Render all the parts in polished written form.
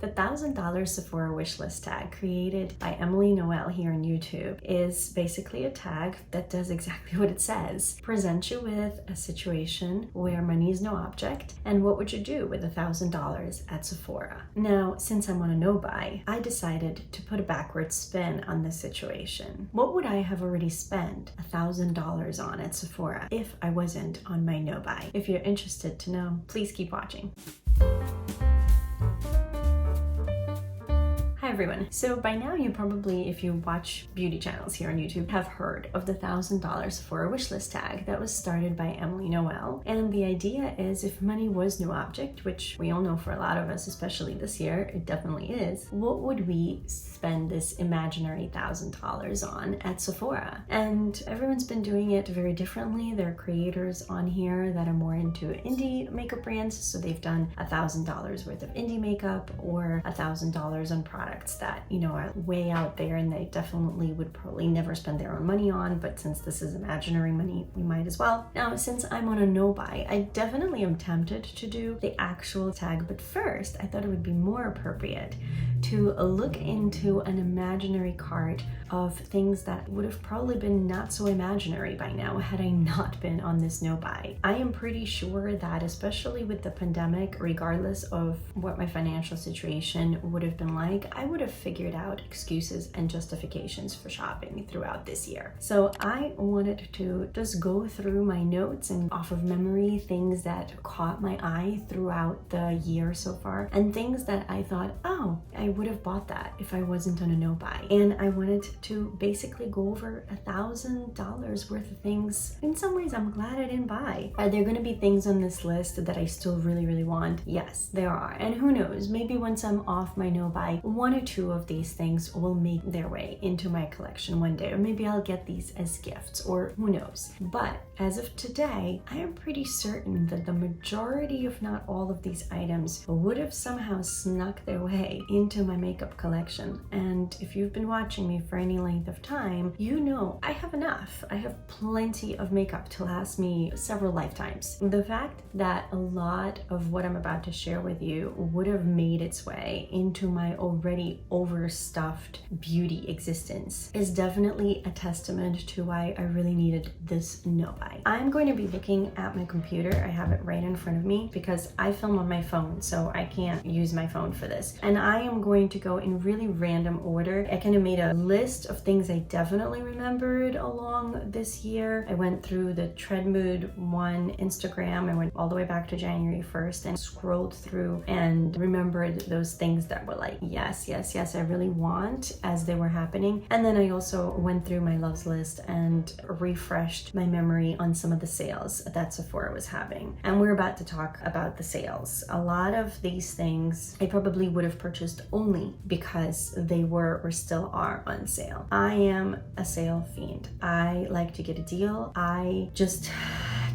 The $1,000 Sephora wishlist tag created by Emily Noel here on YouTube is basically a tag that does exactly what it says. Present you with a situation where money is no object, and what would you do with $1,000 at Sephora? Now, since I'm on a no-buy, I decided to put a backward spin on this situation. What would I have already spent $1,000 on at Sephora if I wasn't on my no-buy? If you're interested to know, please keep watching. Hi everyone. So by now you probably, if you watch beauty channels here on YouTube, have heard of the $1,000 Sephora wishlist tag that was started by Emily Noel. And the idea is, if money was no object, which we all know for a lot of us, especially this year, it definitely is, what would we spend this imaginary $1,000 on at Sephora? And everyone's been doing it very differently. There are creators on here that are more into indie makeup brands, so they've done $1,000 worth of indie makeup or $1,000 on products that, you know, are way out there and they definitely would probably never spend their own money on, but since this is imaginary money, we might as well. Now, since I'm on a no-buy, I definitely am tempted to do the actual tag, but first I thought it would be more appropriate to look into an imaginary cart of things that would have probably been not so imaginary by now had I not been on this no-buy. I am pretty sure that, especially with the pandemic, regardless of what my financial situation would have been like, I would have figured out excuses and justifications for shopping throughout this year. So I wanted to just go through my notes and off of memory things that caught my eye throughout the year so far, and things that I thought, oh, I would have bought that if I wasn't on a no-buy. And I wanted to basically go over $1,000 worth of things. In some ways, I'm glad I didn't buy. Are there going to be things on this list that I still really want? Yes, there are. And who knows, maybe once I'm off my no-buy, one or two of these things will make their way into my collection one day, or maybe I'll get these as gifts, or who knows. But as of today, I am pretty certain that the majority, if not all of these items, would have somehow snuck their way into my makeup collection. And if you've been watching me for any length of time, you know I have enough. I have plenty of makeup to last me several lifetimes. The fact that a lot of what I'm about to share with you would have made its way into my already overstuffed beauty existence is definitely a testament to why I really needed this no-buy. I'm going to be looking at my computer. I have it right in front of me because I film on my phone, so I can't use my phone for this. And I am going to go in really random order. I kind of made a list of things I definitely remembered along this year. I went through the Treadmood one Instagram. I went all the way back to January 1st and scrolled through and remembered those things that were like, yes, I really want, as they were happening. And then I also went through my loves list and refreshed my memory on some of the sales that Sephora was having. And we're about to talk about the sales. A lot of these things I probably would have purchased only because they were or still are on sale. I am a sale fiend. I like to get a deal. I just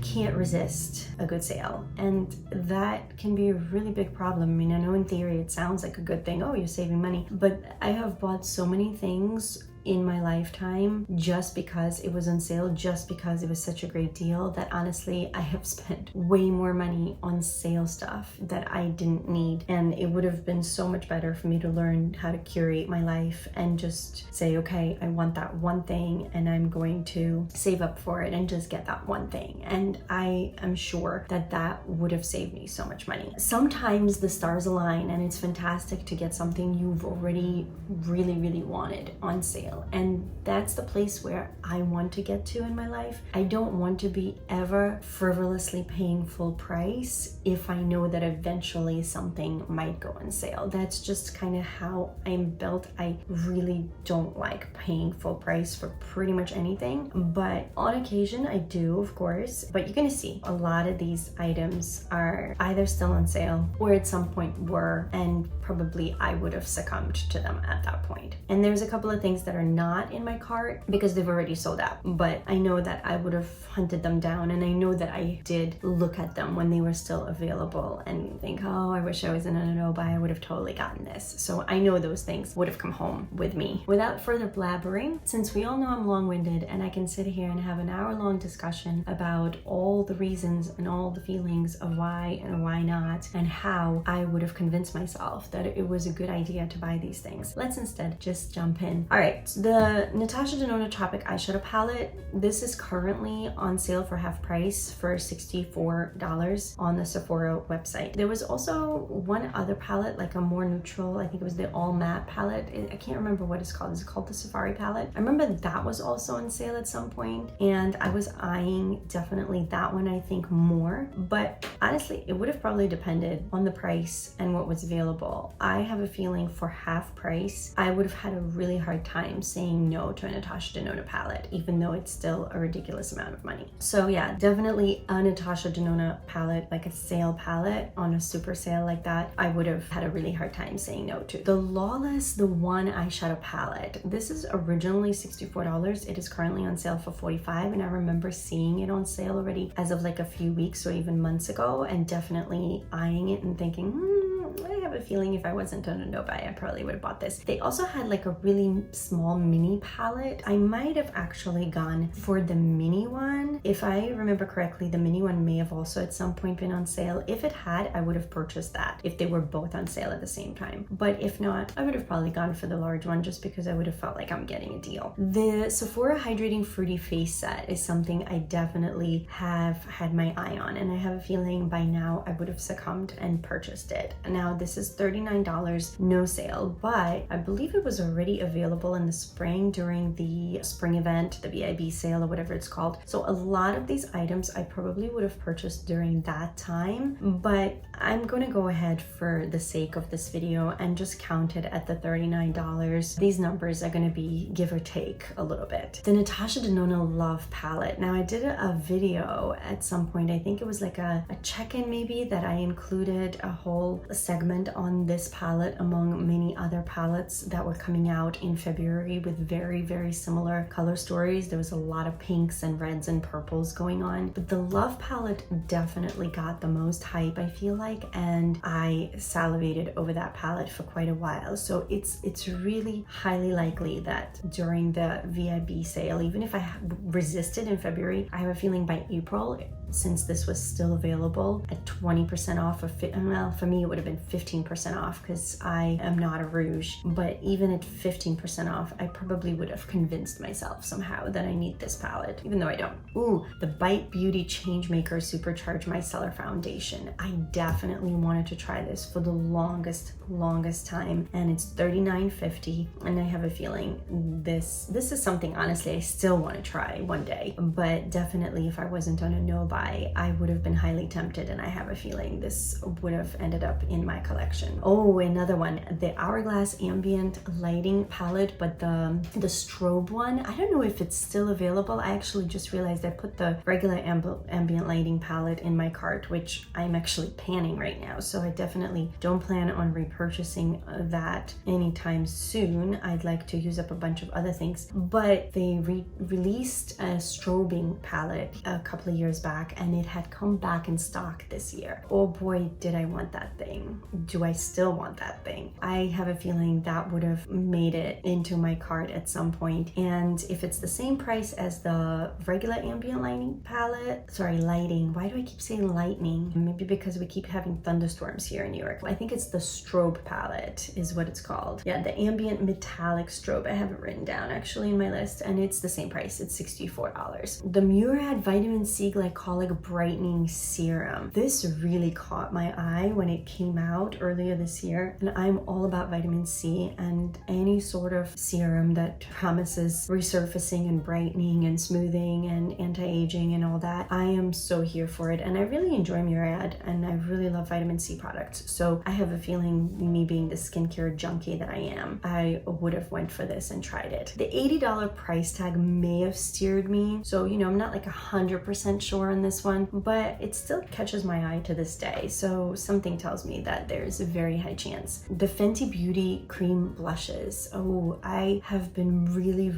can't resist a good sale, and that can be a really big problem. I mean, I know in theory it sounds like a good thing, oh, you're saving money, but I have bought so many things in my lifetime just because it was on sale, just because it was such a great deal, that honestly I have spent way more money on sale stuff that I didn't need. And it would have been so much better for me to learn how to curate my life and just say, okay, I want that one thing and I'm going to save up for it and just get that one thing. And I am sure that that would have saved me so much money. Sometimes the stars align and it's fantastic to get something you've already really wanted on sale. And that's the place where I want to get to in my life. I don't want to be ever frivolously paying full price if I know that eventually something might go on sale. That's just kind of how I'm built. I really don't like paying full price for pretty much anything, but on occasion I do, of course. But you're gonna see a lot of these items are either still on sale or at some point were, and probably I would have succumbed to them at that point. And there's a couple of things that are not in my cart because they've already sold out. But I know that I would have hunted them down, and I know that I did look at them when they were still available and think, oh, I wish I was in an Undereye, I would have totally gotten this. So I know those things would have come home with me. Without further blabbering, since we all know I'm long-winded and I can sit here and have an hour-long discussion about all the reasons and all the feelings of why and why not, and how I would have convinced myself that it was a good idea to buy these things, let's instead just jump in. All right, the Natasha Denona Tropic eyeshadow palette, this is currently on sale for half price for $64 on the Sephora website. There was also one other palette, like a more neutral, I think it was the all matte palette. I can't remember what it's called. Is it called the Safari palette? I remember that was also on sale at some point, and I was eyeing definitely that one, I think, more. But honestly, it would have probably depended on the price and what was available. I have a feeling for half price, I would have had a really hard time saying no to a Natasha Denona palette, even though it's still a ridiculous amount of money. So yeah, definitely a Natasha Denona palette, like a sale palette on a super sale like that, I would have had a really hard time saying no to. The Lawless, the one eyeshadow palette, this is originally $64. It is currently on sale for $45, and I remember seeing it on sale already as of like a few weeks or even months ago, and definitely eyeing it and thinking, I have a feeling if I wasn't on a no buy, I probably would have bought this. They also had like a really small mini palette. I might have actually gone for the mini one. If I remember correctly, the mini one may have also at some point been on sale. If it had, I would have purchased that if they were both on sale at the same time. But if not, I would have probably gone for the large one just because I would have felt like I'm getting a deal. The Sephora Hydrating Fruity Face Set is something I definitely have had my eye on, and I have a feeling by now I would have succumbed and purchased it. Now this is $39, no sale, but I believe it was already available in the spring during the spring event, the VIB sale or whatever it's called. So a lot of these items I probably would have purchased during that time, but I'm gonna go ahead for the sake of this video and just count it at the $39. These numbers are gonna be give or take a little bit. The Natasha Denona Love Palette. Now I did a video at some point, I think it was like a check-in maybe, that I included a whole segment on this palette among many other palettes that were coming out in February with very, very similar color stories. There was a lot of pinks and reds and purples going on, but the Love palette definitely got the most hype, I feel like, and I salivated over that palette for quite a while. So it's really highly likely that during the VIB sale, even if I resisted in February, I have a feeling by April, since this was still available at 20% off of well, for me it would have been 15% off because I am not a rouge, but even at 15% off, I probably would have convinced myself somehow that I need this palette, even though I don't. Ooh, the Bite Beauty Changemaker Supercharge Micellar Foundation. I definitely wanted to try this for the longest time, and it's $39.50, and I have a feeling this is something honestly I still want to try one day, but definitely if I wasn't on a no buy, I would have been highly tempted, and I have a feeling this would have ended up in my collection. Oh, another one, the Hourglass Ambient Lighting Palette, but the strobe one, I don't know if it's still available. I actually just realized I put the regular ambient lighting palette in my cart, which I'm actually panning right now, so I definitely don't plan on repurchasing that anytime soon. I'd like to use up a bunch of other things, but they released a strobing palette a couple of years back, and it had come back in stock this year. Oh boy, did I want that thing. Do I still want that thing? I have a feeling that would have made it into my cart at some point, and if it's the same price as the regular ambient lighting palette, sorry, lighting, why do I keep saying lightning? Maybe because we keep having thunderstorms here in New York. I think it's the strobe palette is what it's called. Yeah, the ambient metallic strobe. I have it written down actually in my list, and it's the same price. It's $64. The Murad Vitamin C Glycolic Brightening Serum. This really caught my eye when it came out earlier this year, and I'm all about vitamin C and any sort of serum that promises resurfacing and brightening and smoothing and anti-aging and all that. I am so here for it, and I really enjoy Murad, and I really love vitamin C products. So I have a feeling, me being the skincare junkie that I am, I would have went for this and tried it. The $80 price tag may have steered me, so you know, I'm not like 100% sure on this one, but it still catches my eye to this day. So something tells me that there's a very high chance. The Fenty Beauty cream blushes. Oh, I have been really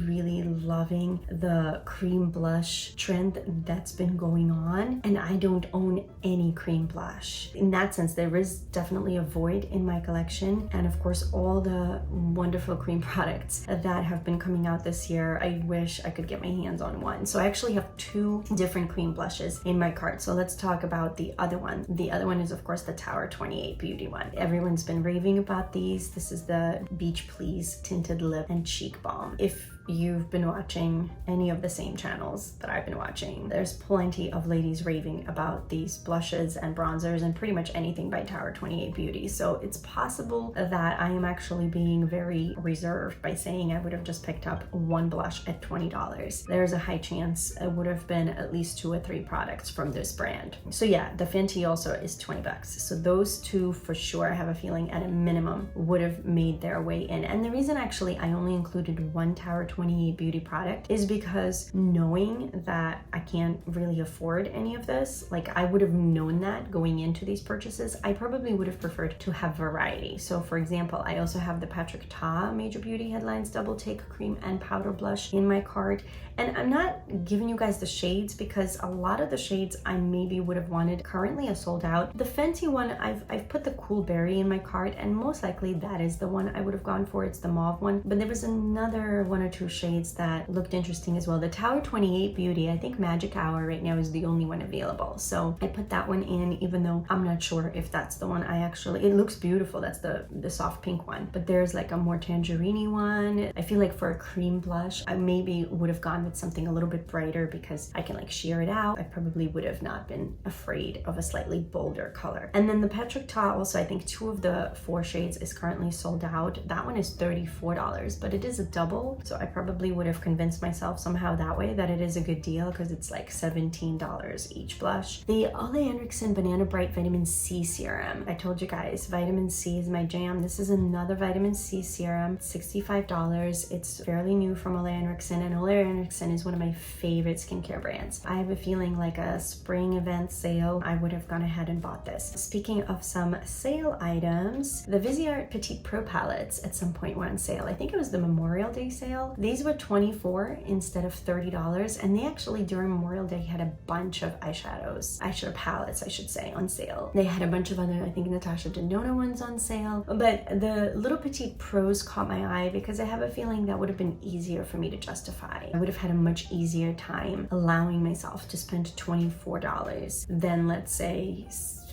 loving the cream blush trend that's been going on, and I don't own any cream blush. In that sense, there is definitely a void in my collection, and of course all the wonderful cream products that have been coming out this year, I wish I could get my hands on one. So I actually have 2 different cream blushes in my cart. So let's talk about the other one. The other one is of course the Tower 28 Beauty one. Everyone's been raving about these. This is the Beach Please Tinted Lip and Cheek Balm. If you've been watching any of the same channels that I've been watching, there's plenty of ladies raving about these blushes and bronzers and pretty much anything by Tower 28 Beauty. So it's possible that I am actually being very reserved by saying I would have just picked up one blush at $20. There's a high chance it would have been at least 2 or 3 products from this brand. So yeah, the Fenty also is $20. So those 2 for sure, I have a feeling at a minimum would have made their way in. And the reason actually I only included one Tower 28 Beauty product is because knowing that I can't really afford any of this, like I would have known that going into these purchases, I probably would have preferred to have variety. So for example, I also have the Patrick Ta Major Beauty Headlines Double Take Cream and Powder Blush in my cart. And I'm not giving you guys the shades because a lot of the shades I maybe would have wanted currently are sold out. The Fenty one, I've put the Cool Berry in my cart, and most likely that is the one I would have gone for. It's the mauve one, but there was another 1 or 2 shades that looked interesting as well. The Tower 28 Beauty, I think Magic Hour right now is the only one available. So I put that one in, even though I'm not sure if that's the one I actually, it looks beautiful. That's the soft pink one, but there's like a more tangerine one. I feel like for a cream blush, I maybe would have gone with something a little bit brighter because I can like sheer it out. I probably would have not been afraid of a slightly bolder color. And then the Patrick Ta also, I think 2 of the 4 shades is currently sold out. That one is $34, but it is a double. So I probably would have convinced myself somehow that way that it is a good deal because it's like $17 each blush. The Ole Henriksen Banana Bright Vitamin C Serum. I told you guys, vitamin C is my jam. This is another vitamin C serum, $65. It's fairly new from Ole Henriksen, and Ole Henriksen is one of my favorite skincare brands. I have a feeling like a spring event sale, I would have gone ahead and bought this. Speaking of some sale items, the Viseart Petite Pro palettes at some point were on sale. I think it was the Memorial Day sale. These were $24 instead of $30, and they actually during Memorial Day had a bunch of eyeshadow palettes, I should say, on sale. They had a bunch of other, I think Natasha Denona ones on sale, but the little Petite Pros caught my eye because I have a feeling that would have been easier for me to justify. I would have had a much easier time allowing myself to spend $24 than, let's say,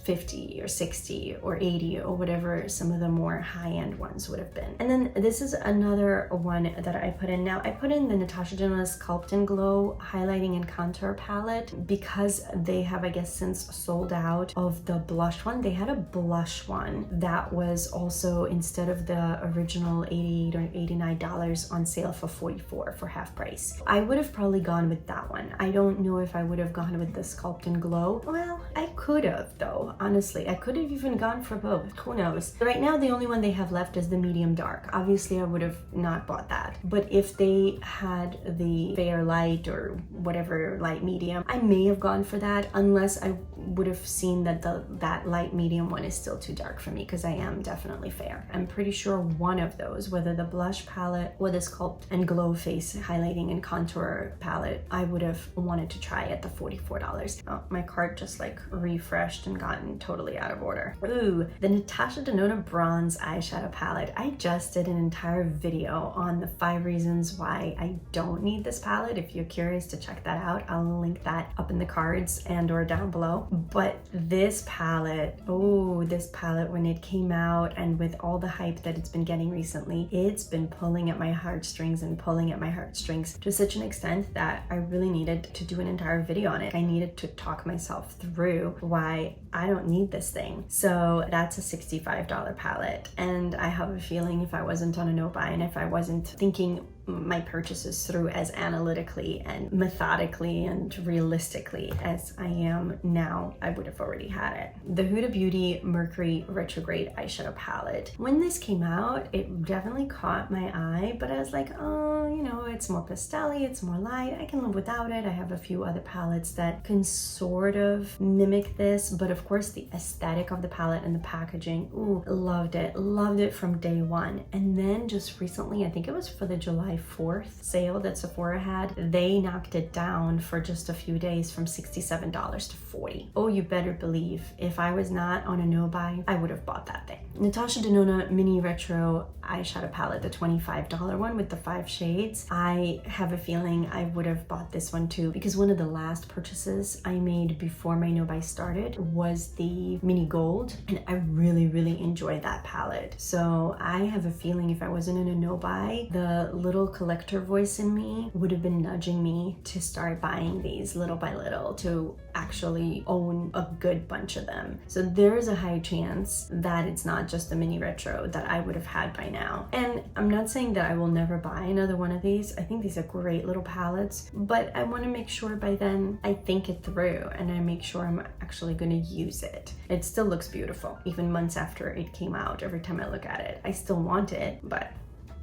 50 or 60 or 80 or whatever some of the more high-end ones would have been. And then this is another one that I put in. Now I put in the Natasha Denona Sculpt and Glow Highlighting and Contour Palette because they have, I guess, since sold out of the blush one. They had a blush one that was also, instead of the original $88 or $89 on sale for $44 for half price. I would have probably gone with that one. I don't know if I would have gone with the Sculpt and Glow. Well, I could have though. Honestly, I could have even gone for both. Who knows? Right now, the only one they have left is the medium dark. Obviously, I would have not bought that. But if they had the fair light or whatever light medium, I may have gone for that, unless I would have seen that that light medium one is still too dark for me, because I am definitely fair. I'm pretty sure one of those, whether the blush palette or the Sculpt and Glow Face Highlighting and Contour palette, I would have wanted to try at the $44. Oh, my cart just like refreshed and gotten totally out of order. Ooh, the Natasha Denona Bronze Eyeshadow Palette. I just did an entire video on the 5 reasons why I don't need this palette. If you're curious to check that out, I'll link that up in the cards and or down below. But this palette, oh, this palette, when it came out and with all the hype that it's been getting recently, it's been pulling at my heartstrings and pulling at my heartstrings to such an extent that I really needed to do an entire video on it. I needed to talk myself through why I don't need this thing. So that's a $65 palette, and I have a feeling if I wasn't on a no buy and if I wasn't thinking my purchases through as analytically and methodically and realistically as I am now, I would have already had it. The Huda Beauty Mercury Retrograde eyeshadow palette. When this came out, it definitely caught my eye, but I was like, oh, you know, it's more pastel-y, it's more light, I can live without it. I have a few other palettes that can sort of mimic this, but of course the aesthetic of the palette and the packaging, ooh, loved it from day one. And then just recently, I think it was for the July 4th sale that Sephora had, they knocked it down for just a few days from $67 to $40. Oh, you better believe if I was not on a no buy, I would have bought that thing. Natasha Denona Mini Retro eyeshadow palette, the $25 one with the 5 shades. I have a feeling I would have bought this one too, because one of the last purchases I made before my no buy started was the Mini Gold, and I really enjoyed that palette. So I have a feeling if I wasn't in a no buy, the little collector voice in me would have been nudging me to start buying these little by little, to actually own a good bunch of them. So there's a high chance that it's not just the Mini Retro that I would have had by now. And I'm not saying that I will never buy another one of these. I think these are great little palettes, but I want to make sure by then I think it through and I make sure I'm actually going to use it. It still looks beautiful, even months after it came out. Every time I look at it, I still want it, but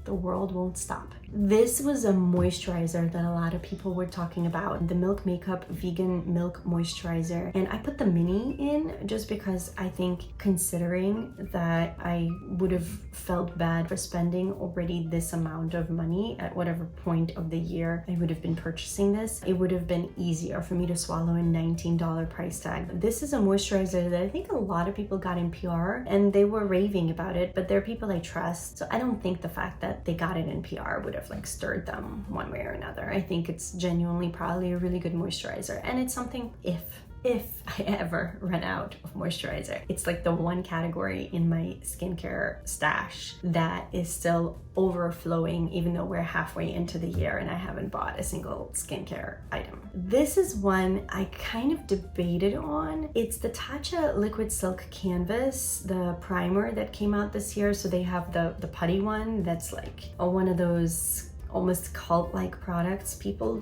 the world won't stop. This was a moisturizer that a lot of people were talking about, the Milk Makeup Vegan Milk Moisturizer. And I put the mini in just because I think, considering that I would have felt bad for spending already this amount of money at whatever point of the year I would have been purchasing this, it would have been easier for me to swallow a $19 price tag. This is a moisturizer that I think a lot of people got in PR and they were raving about it, but they're people I trust. So I don't think the fact that they got it in PR would have like stirred them one way or another. I think it's genuinely probably a really good moisturizer, and it's something if I ever run out of moisturizer. It's like the one category in my skincare stash that is still overflowing, even though we're halfway into the year and I haven't bought a single skincare item. This is one I kind of debated on. It's the Tatcha Liquid Silk Canvas, the primer that came out this year. So they have the putty one that's like one of those almost cult-like products.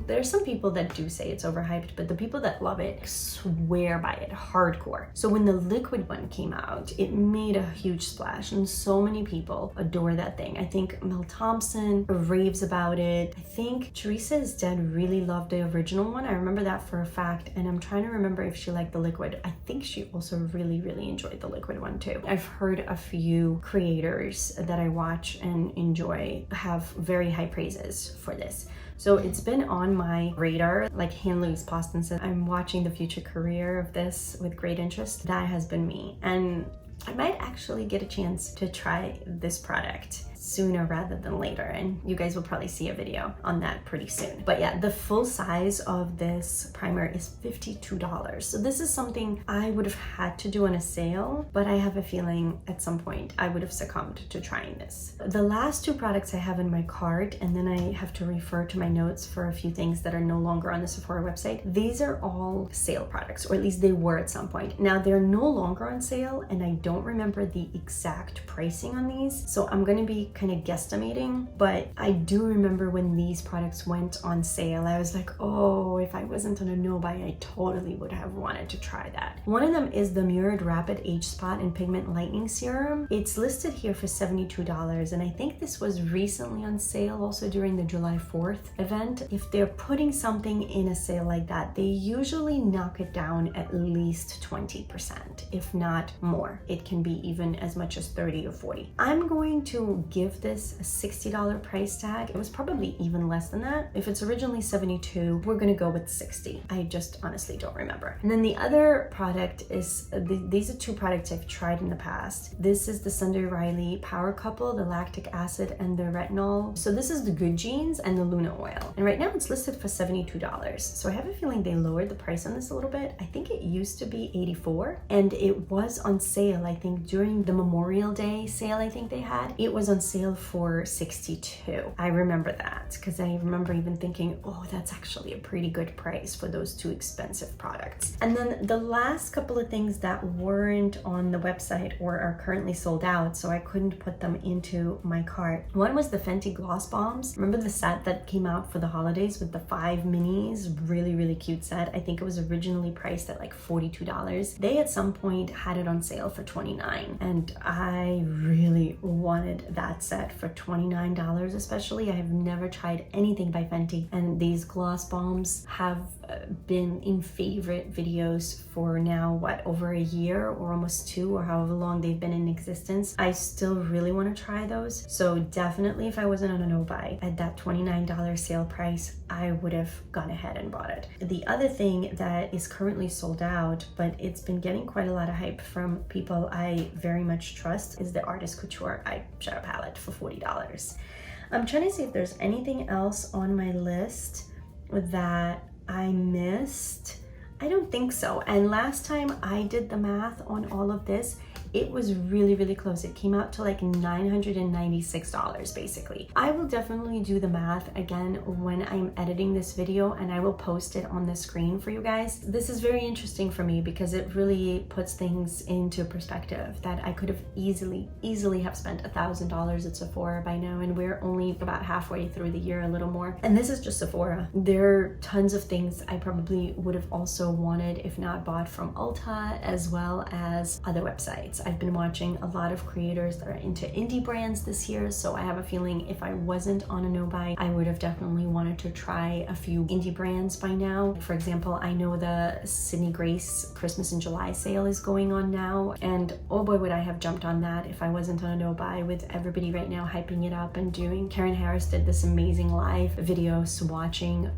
There's some people that do say it's overhyped, but the people that love it swear by it hardcore. So when the liquid one came out, it made a huge splash and so many people adore that thing. I think Mel Thompson raves about it. I think Teresa is Dead really loved the original one. I remember that for a fact, and I'm trying to remember if she liked the liquid. I think she also really enjoyed the liquid one too. I've heard a few creators that I watch and enjoy have very high praises for this. So it's been on my radar. Like Han-Louise Poston said, I'm watching the future career of this with great interest. That has been me. And I might actually get a chance to try this product sooner rather than later, and you guys will probably see a video on that pretty soon. But yeah, the full size of this primer is $52. So this is something I would have had to do on a sale, but I have a feeling at some point I would have succumbed to trying this. The last two products I have in my cart, and then I have to refer to my notes for a few things that are no longer on the Sephora website. These are all sale products, or at least they were at some point. Now they're no longer on sale, and I don't remember the exact pricing on these, so I'm gonna be kind of guesstimating, but I do remember when these products went on sale, I was like, oh, if I wasn't on a no buy, I totally would have wanted to try that. One of them is the Mirrored Rapid Age Spot and Pigment Lightening Serum. It's listed here for $72, and I think this was recently on sale also during the July 4th event. If they're putting something in a sale like that, they usually knock it down at least 20%, if not more. It can be even as much as 30 or 40. I'm going to give this a $60 price tag. It was probably even less than that. If it's originally $72, we're gonna go with $60. I just honestly don't remember. And then the other product is, these are two products I've tried in the past. This is the Sunday Riley Power Couple, the lactic acid and the retinol. So this is the Good Genes and the Luna Oil. And right now it's listed for $72. So I have a feeling they lowered the price on this a little bit. I think it used to be $84, and it was on sale, I think during the Memorial Day sale I think they had. It was on sale sale for $62. I remember that because I remember even thinking, oh, that's actually a pretty good price for those two expensive products. And then the last couple of things that weren't on the website or are currently sold out, so I couldn't put them into my cart. One was the Fenty Gloss Bombs. Remember the set that came out for the holidays with the 5 minis? Really, really cute set. I think it was originally priced at like $42. They at some point had it on sale for $29, and I really wanted that set for $29 especially. I have never tried anything by Fenty, and these gloss bombs have been in favorite videos for now, what, over a year or almost 2 or however long they've been in existence. I still really want to try those. So definitely if I wasn't on a no-buy at that $29 sale price, I would have gone ahead and bought it. The other thing that is currently sold out, but it's been getting quite a lot of hype from people I very much trust, is the Artist Couture eyeshadow palette for $40. I'm trying to see if there's anything else on my list that I missed. I don't think so. And last time I did the math on all of this, it was really, really close. It came out to like $996 basically. I will definitely do the math again when I'm editing this video, and I will post it on the screen for you guys. This is very interesting for me because it really puts things into perspective that I could have easily have spent $1,000 at Sephora by now, and we're only about halfway through the year, a little more. And this is just Sephora. There are tons of things I probably would have also wanted, if not bought, from Ulta as well as other websites. I've been watching a lot of creators that are into indie brands this year, so I have a feeling if I wasn't on a no-buy, I would have definitely wanted to try a few indie brands by now. For example, I know the Sydney Grace Christmas in July sale is going on now, and oh boy would I have jumped on that if I wasn't on a no-buy, with everybody right now hyping it up and doing. Karen Harris did this amazing live video swatching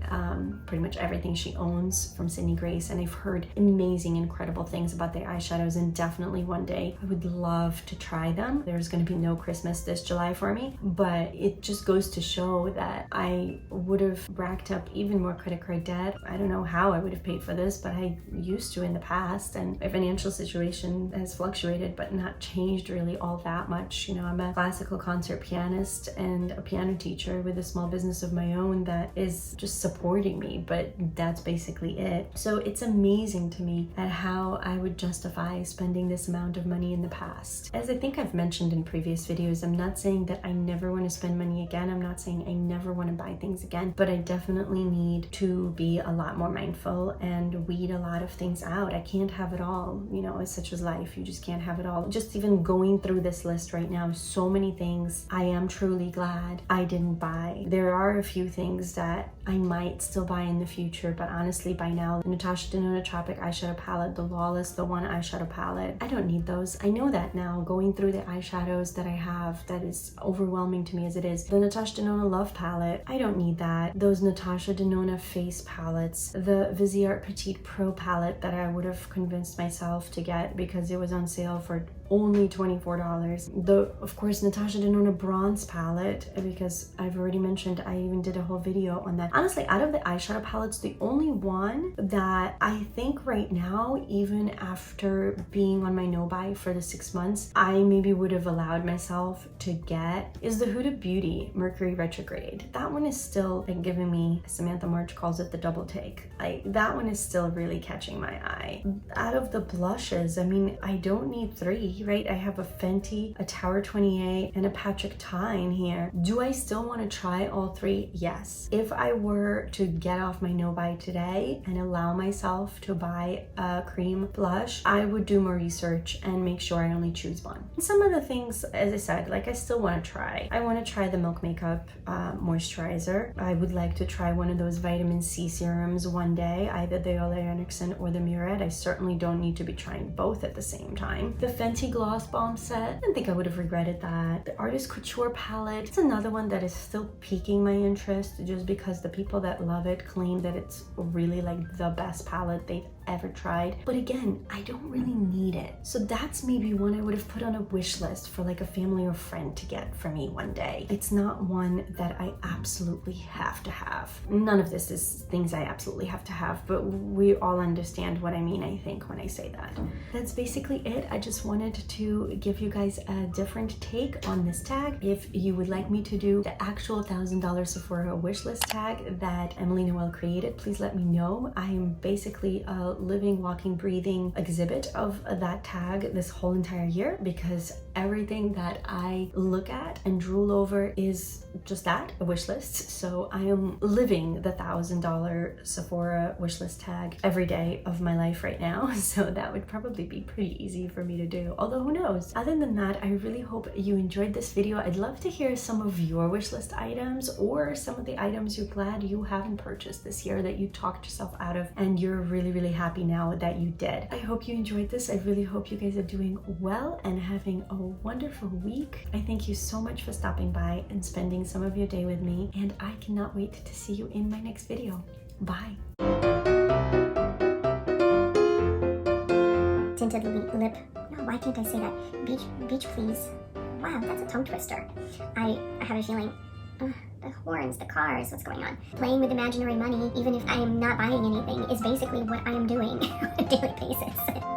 pretty much everything she owns from Sydney Grace, and I've heard amazing, incredible things about their eyeshadows, and definitely one day I would love to try them. There's going to be no Christmas this July for me, but it just goes to show that I would have racked up even more credit card debt. I don't know how I would have paid for this, but I used to in the past, and my financial situation has fluctuated but not changed really all that much. You know, I'm a classical concert pianist and a piano teacher with a small business of my own that is just supporting me, but that's basically it. So it's amazing to me at how I would justify spending this amount of money in the past. As I think I've mentioned in previous videos, I'm not saying that I never want to spend money again. I'm not saying I never want to buy things again, but I definitely need to be a lot more mindful and weed a lot of things out. I can't have it all, you know, it's such as life. You just can't have it all. Just even going through this list right now, so many things I am truly glad I didn't buy. There are a few things that I might still buy in the future, but honestly by now, the Natasha Denona Tropic eyeshadow palette, the Lawless, the One eyeshadow palette, I don't need those. I know that now, going through the eyeshadows that I have, that is overwhelming to me as it is. The Natasha Denona Love palette, I don't need that. Those Natasha Denona face palettes, the Viseart Petite Pro palette that I would have convinced myself to get because it was on sale for only $24. The, of course, Natasha Denona Bronze palette, because I've already mentioned, I even did a whole video on that. Honestly, out of the eyeshadow palettes, the only one that I think right now, even after being on my no-buy for the 6 months, I maybe would have allowed myself to get is the Huda Beauty Mercury Retrograde. That one is still like giving me, Samantha March calls it the double take. That one is still really catching my eye. Out of the blushes, I mean, I don't need 3, right? I have a Fenty, a Tower 28, and a Patrick Ta in here. Do I still want to try all 3? Yes. If I were to get off my no-buy today and allow myself to buy a cream blush, I would do more research and make sure I only choose one. Some of the things, as I said, like I still want to try. I want to try the Milk Makeup moisturizer. I would like to try one of those vitamin C serums one day, either the Ole Henriksen or the Murad. I certainly don't need to be trying both at the same time. The Fenty Gloss Bomb set, I don't think I would have regretted that. The Artist Couture palette, it's another one that is still piquing my interest just because the people that love it claim that it's really like the best palette they've ever tried. But again, I don't really need it. So that's maybe one I would have put on a wish list for like a family or friend to get for me one day. It's not one that I absolutely have to have. None of this is things I absolutely have to have, but we all understand what I mean, I think, when I say that. That's basically it. I just wanted to give you guys a different take on this tag. If you would like me to do the actual $1,000 Sephora wish list tag that Emily Noel created, please let me know. I am basically a living, walking, breathing exhibit of that tag this whole entire year, because everything that I look at and drool over is just that, a wish list. So I am living the $1,000 Sephora wish list tag every day of my life right now. So that would probably be pretty easy for me to do. Although who knows? Other than that, I really hope you enjoyed this video. I'd love to hear some of your wish list items, or some of the items you're glad you haven't purchased this year that you talked yourself out of and you're really, really happy now that you did. I hope you enjoyed this. I really hope you guys are doing well and having a wonderful week. I thank you so much for stopping by and spending some of your day with me, and I cannot wait to see you in my next video. Bye. Tinted lip. No, why can't I say that? Beach please. Wow, that's a tongue twister. I have a feeling. The horns, the cars, what's going on? Playing with imaginary money, even if I am not buying anything, is basically what I am doing on a daily basis.